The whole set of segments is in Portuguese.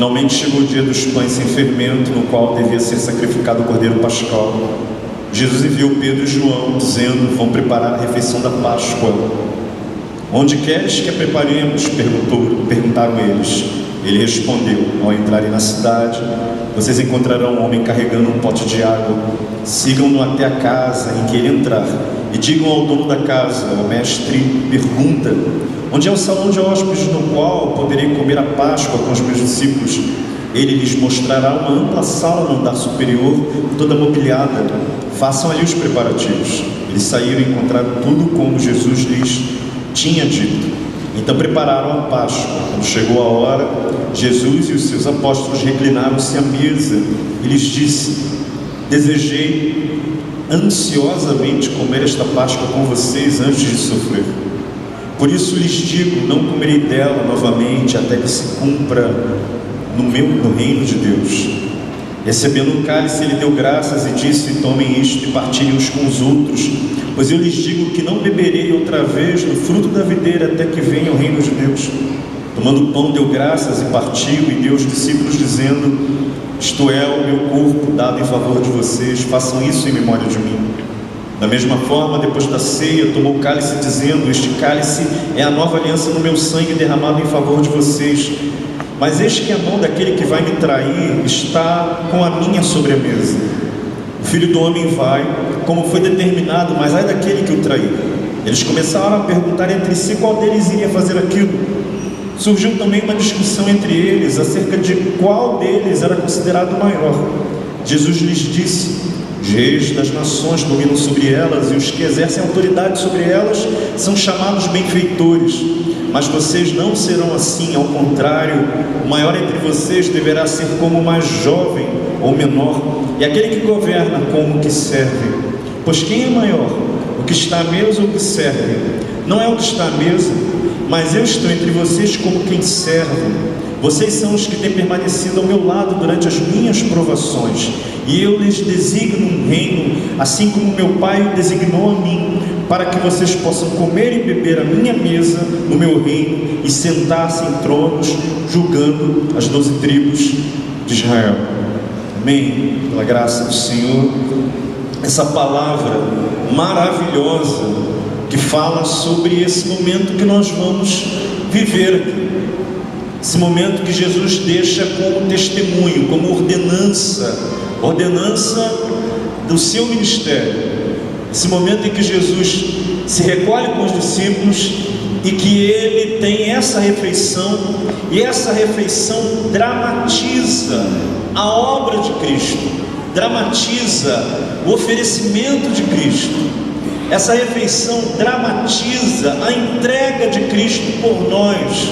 Finalmente chegou o dia dos pães sem fermento, no qual devia ser sacrificado o cordeiro pascal. Jesus enviou Pedro e João, dizendo: vão preparar a refeição da Páscoa. Onde queres que a preparemos? Perguntaram eles. Ele respondeu: ao entrarem na cidade, vocês encontrarão um homem carregando um pote de água. Sigam-no até a casa em que ele entrar e digam ao dono da casa: o mestre pergunta: onde é o salão de hóspedes no qual poderei comer a Páscoa com os meus discípulos? Ele lhes mostrará uma ampla sala no andar superior, toda mobiliada. Façam ali os preparativos. Eles saíram e encontraram tudo como Jesus lhes tinha dito. Então prepararam a Páscoa. Quando chegou a hora, Jesus e os seus apóstolos reclinaram-se à mesa e lhes disse: desejei ansiosamente comer esta Páscoa com vocês antes de sofrer. Por isso lhes digo, não comerei dela novamente até que se cumpra no reino de Deus. Recebendo o cálice, ele deu graças e disse: tomem isto e partilhem uns com os outros, pois eu lhes digo que não beberei outra vez do fruto da videira até que venha o reino de Deus. Tomando o pão, deu graças e partiu e deu aos discípulos, dizendo: isto é o meu corpo dado em favor de vocês, façam isso em memória de mim. Da mesma forma, depois da ceia, tomou o cálice, dizendo: este cálice é a nova aliança no meu sangue derramado em favor de vocês. Mas eis que a mão daquele que vai me trair está com a minha sobre a mesa. O Filho do Homem vai, como foi determinado, mas ai daquele que o trair. Eles começaram a perguntar entre si qual deles iria fazer aquilo. Surgiu também uma discussão entre eles acerca de qual deles era considerado maior. Jesus lhes disse: os reis das nações dominam sobre elas, e os que exercem autoridade sobre elas são chamados benfeitores. Mas vocês não serão assim, ao contrário, o maior entre vocês deverá ser como o mais jovem ou menor, e aquele que governa como o que serve. Pois quem é maior, o que está à mesa ou o que serve? Não é o que está à mesa, mas eu estou entre vocês como quem serve. Vocês são os que têm permanecido ao meu lado durante as minhas provações, e eu lhes designo um reino, assim como meu Pai o designou a mim, para que vocês possam comer e beber à minha mesa no meu reino e sentar-se em tronos, julgando as 12 tribos de Israel. Amém? Pela graça do Senhor, essa palavra maravilhosa que fala sobre esse momento que nós vamos viver aqui. Esse momento que Jesus deixa como testemunho, como ordenança do seu ministério. Esse momento em que Jesus se recolhe com os discípulos e que ele tem essa refeição, e essa refeição dramatiza a obra de Cristo, dramatiza o oferecimento de Cristo. Essa refeição dramatiza a entrega de Cristo por nós,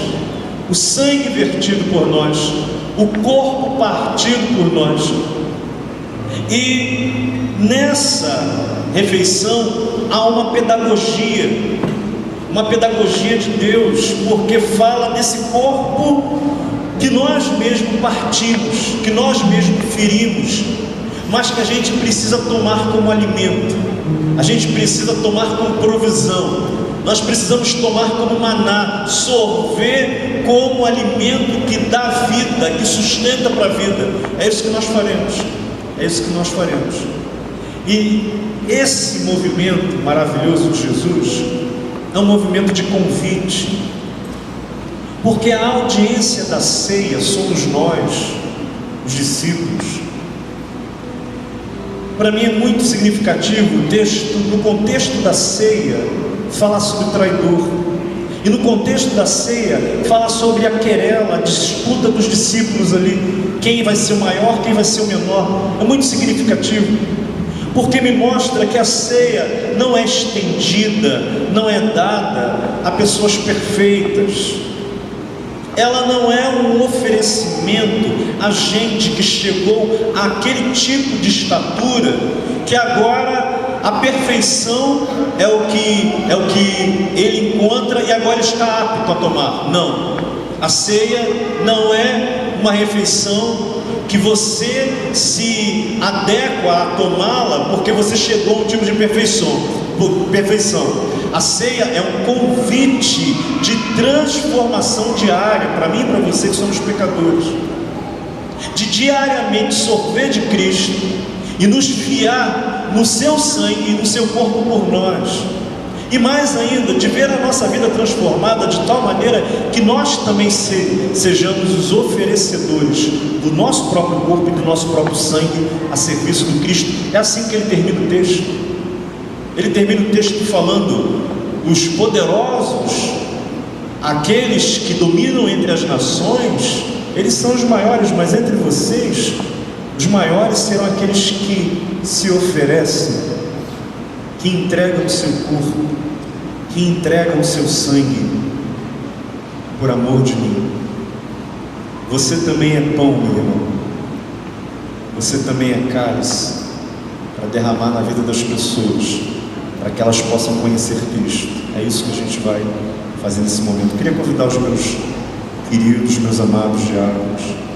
o sangue vertido por nós, o corpo partido por nós. E nessa refeição há uma pedagogia de Deus, porque fala desse corpo que nós mesmos partimos, que nós mesmos ferimos, mas que a gente precisa tomar como alimento, a gente precisa tomar como provisão, nós precisamos tomar como maná, sorver como alimento que dá vida, que sustenta para a vida. É isso que nós faremos, é isso que nós faremos. E esse movimento maravilhoso de Jesus é um movimento de convite, porque a audiência da ceia somos nós, os discípulos. Para mim é muito significativo o texto, no contexto da ceia, falar sobre o traidor, e no contexto da ceia, fala sobre a querela, a disputa dos discípulos ali, quem vai ser o maior, quem vai ser o menor. É muito significativo, porque me mostra que a ceia não é estendida, não é dada a pessoas perfeitas. Ela não é um oferecimento a gente que chegou àquele tipo de estatura, que agora a perfeição é o que ele encontra e agora está apto a tomar. Não, a ceia não é uma refeição que você se adequa a tomá-la porque você chegou a um tipo de perfeição. A ceia é um convite de transformação diária para mim e para você que somos pecadores. de diariamente sorver de Cristo e nos fiar no seu sangue e no seu corpo por nós. E mais ainda, de ver a nossa vida transformada de tal maneira que nós também sejamos os oferecedores do nosso próprio corpo e do nosso próprio sangue a serviço do Cristo. É assim que ele termina o texto. Ele termina o texto falando: os poderosos, aqueles que dominam entre as nações, eles são os maiores, mas entre vocês, os maiores serão aqueles que se oferecem, que entregam o seu corpo, que entregam o seu sangue por amor de mim. Você também é pão, meu irmão. Você também é cálice para derramar na vida das pessoas, para que elas possam conhecer Cristo. É isso que a gente vai fazer nesse momento. Eu queria convidar os meus queridos, meus amados diáconos